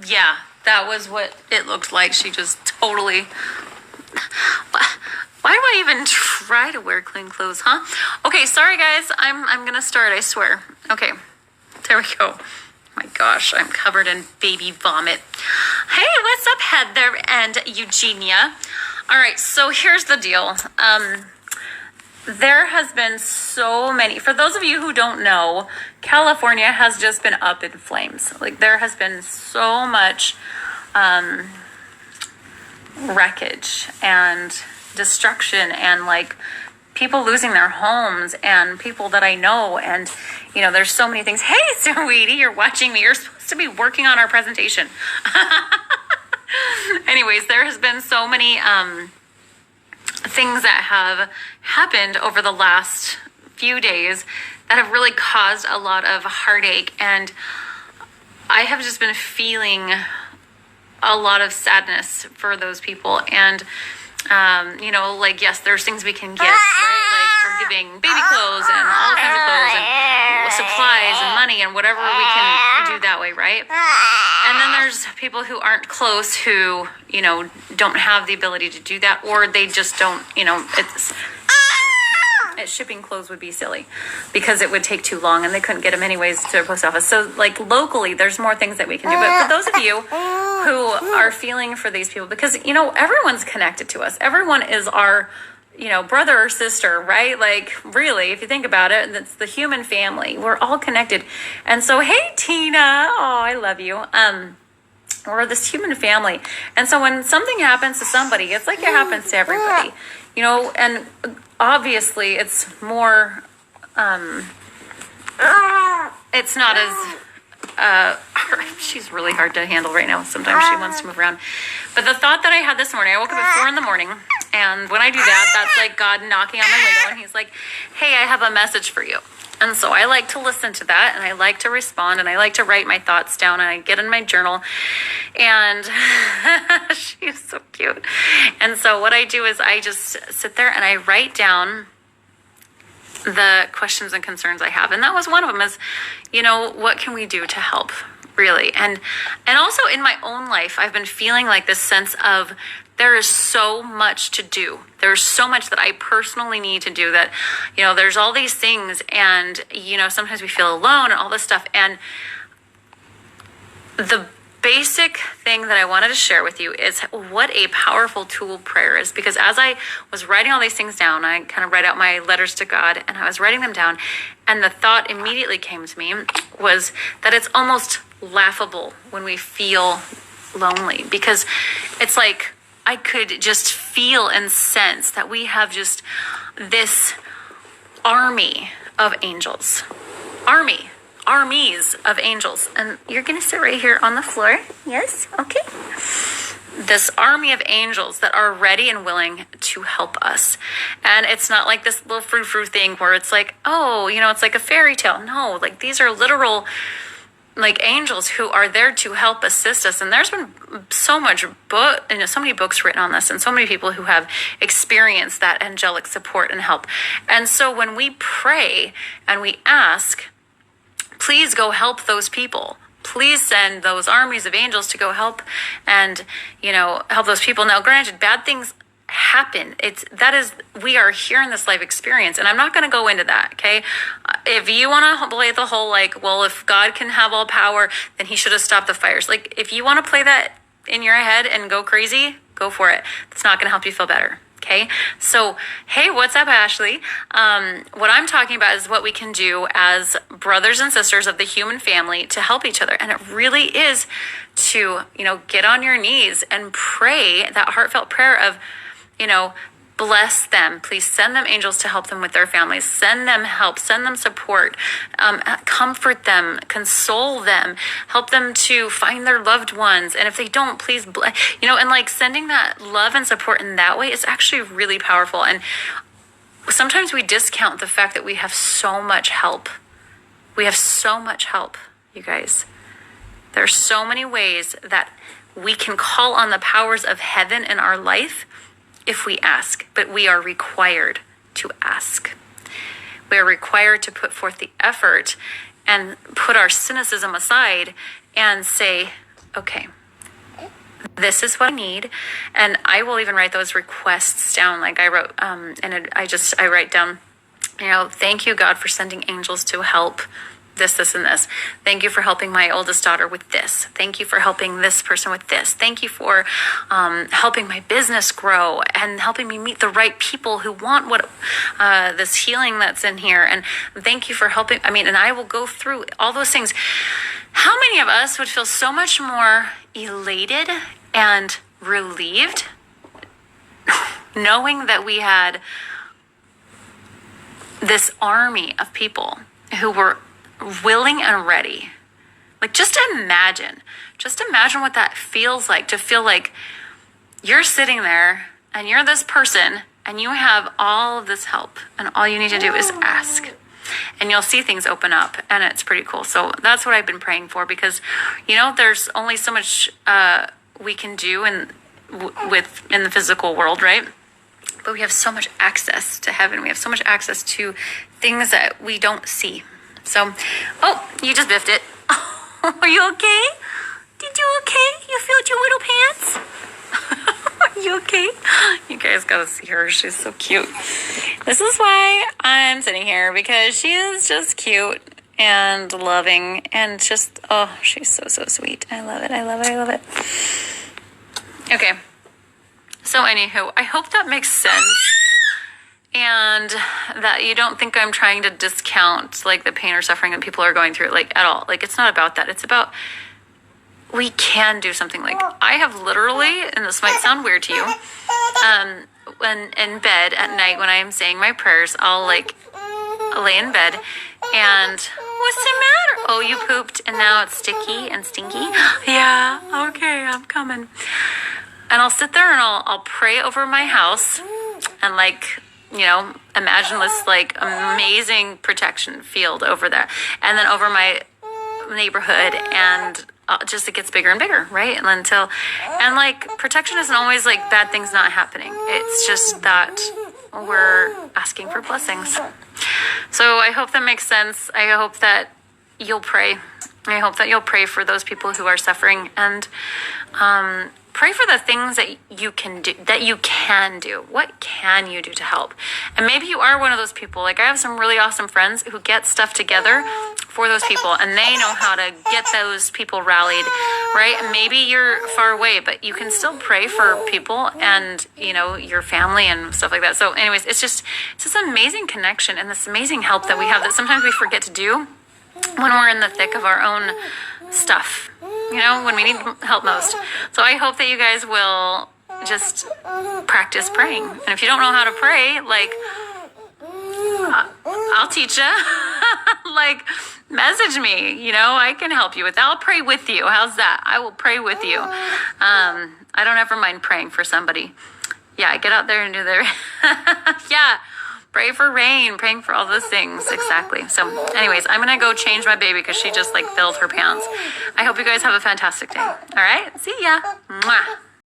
Yeah, that was what it looked like. She just totally... Why do I even try to wear clean clothes, huh? Okay, sorry guys. I'm gonna start, I swear. Okay, there we go. Oh my gosh, I'm covered in baby vomit. Hey, what's up, Heather and Eugenia? All right, so here's the deal. There has been so many, for those of you who don't know, California has just been up in flames. Like, there has been so much wreckage and destruction and like people losing their homes and people that I know. And, you know, there's so many things. Hey, sweetie, you're watching me. You're supposed to be working on our presentation. Anyways, there has been so many things that have happened over the last few days that have really caused a lot of heartache, and I have just been feeling a lot of sadness for those people. And you know, like, yes, there's things we can give, right? Like, we're giving baby clothes and all kinds of clothes and supplies and money and whatever we can do that way, right? And then there's people who aren't close who, you know, don't have the ability to do that, or they just don't, you know, shipping clothes would be silly because it would take too long and they couldn't get them anyways to their post office. So like locally, there's more things that we can do. But for those of you who are feeling for these people, because, you know, everyone's connected to us. Everyone is our, you know, brother or sister, right? Like, really, if you think about it, it's the human family. We're all connected. And so, hey, Tina. Oh, I love you. We're this human family. And so when something happens to somebody, it's like it happens to everybody, you know, and obviously it's more, it's not as, she's really hard to handle right now. Sometimes she wants to move around. But the thought that I had this morning, I woke up at 4 a.m. and when I do that, that's like God knocking on my window and he's like, hey, I have a message for you. And so I like to listen to that and I like to respond and I like to write my thoughts down and I get in my journal and she's so cute. And so what I do is I just sit there and I write down the questions and concerns I have. And that was one of them is, you know, what can we do to help, really? And also in my own life, I've been feeling like this sense of there is so much to do. There's so much that I personally need to do that, you know, there's all these things and, you know, sometimes we feel alone and all this stuff. And the basic thing that I wanted to share with you is what a powerful tool prayer is. Because as I was writing all these things down, I kind of write out my letters to God and I was writing them down. And the thought immediately came to me was that it's almost laughable when we feel lonely, because it's like, I could just feel and sense that we have just this army of angels. Armies of angels. And you're going to sit right here on the floor. Yes? Okay. This army of angels that are ready and willing to help us. And it's not like this little frou-frou thing where it's like, oh, you know, it's like a fairy tale. No, like these are literal like angels who are there to help assist us. And there's been so much so many books written on this and so many people who have experienced that angelic support and help. And so when we pray and we ask, please go help those people. Please send those armies of angels to go help and, you know, help those people. Now, granted, bad things happen. We are here in this life experience, and I'm not going to go into that, okay? If you want to play the whole, like, well, if God can have all power, then he should have stopped the fires. Like, if you want to play that in your head and go crazy, go for it. It's not going to help you feel better. Okay, so, hey, what's up, Ashley? What I'm talking about is what we can do as brothers and sisters of the human family to help each other. And it really is to, you know, get on your knees and pray that heartfelt prayer of, you know, bless them. Please send them angels to help them with their families. Send them help. Send them support. Comfort them. Console them. Help them to find their loved ones. And if they don't, please, you know, and like sending that love and support in that way is actually really powerful. And sometimes we discount the fact that we have so much help. We have so much help, you guys. There are so many ways that we can call on the powers of heaven in our life if we ask, but we are required to ask. We are required to put forth the effort and put our cynicism aside and say, okay, this is what I need. And I will even write those requests down. Like I wrote, I write down, thank you, God, for sending angels to help this, and this. Thank you for helping my oldest daughter with this. Thank you for helping this person with this. Thank you for helping my business grow and helping me meet the right people who want this healing that's in here. And thank you for helping. And I will go through all those things. How many of us would feel so much more elated and relieved knowing that we had this army of people who were willing and ready? Like, just imagine what that feels like, to feel like you're sitting there and you're this person and you have all of this help and all you need to do is ask, and you'll see things open up, and it's pretty cool. So that's what I've been praying for, because there's only so much we can do in the physical world, right? But we have so much access to heaven. We have so much access to things that we don't see. So, you just biffed it. Are you okay? Did you okay? You filled your little pants? Are you okay? You guys gotta see her. She's so cute. This is why I'm sitting here, because she is just cute and loving and just, she's so, so sweet. I love it. I love it. I love it. Okay. So anywho, I hope that makes sense. And that you don't think I'm trying to discount like the pain or suffering that people are going through, like, at all. Like, it's not about that. It's about, we can do something. Like, I have literally, and this might sound weird to you, when in bed at night when I am saying my prayers, I'll like lay in bed and, what's the matter? Oh, you pooped and now it's sticky and stinky? Yeah, okay, I'm coming. And I'll sit there and I'll pray over my house and like, imagine this like amazing protection field over there, and then over my neighborhood, and just it gets bigger and bigger, right? And like protection isn't always like bad things not happening. It's just that we're asking for blessings. So I hope that makes sense. I hope that you'll pray. I hope that you'll pray for those people who are suffering, and pray for the things that you can do. What can you do to help? And maybe you are one of those people. Like, I have some really awesome friends who get stuff together for those people, and they know how to get those people rallied, right? And maybe you're far away, but you can still pray for people and, your family and stuff like that. So anyways, it's just this amazing connection and this amazing help that we have that sometimes we forget to do when we're in the thick of our own stuff, when we need help most. So I hope that you guys will just practice praying. And if you don't know how to pray, like, I'll teach you. Like, message me, I can help you with that. I'll pray with you. How's that? I will pray with you. I don't ever mind praying for somebody. Yeah, get out there and do the, yeah. Pray for rain, praying for all those things. Exactly. So anyways, I'm going to go change my baby because she just like filled her pants. I hope you guys have a fantastic day. All right. See ya. Mwah.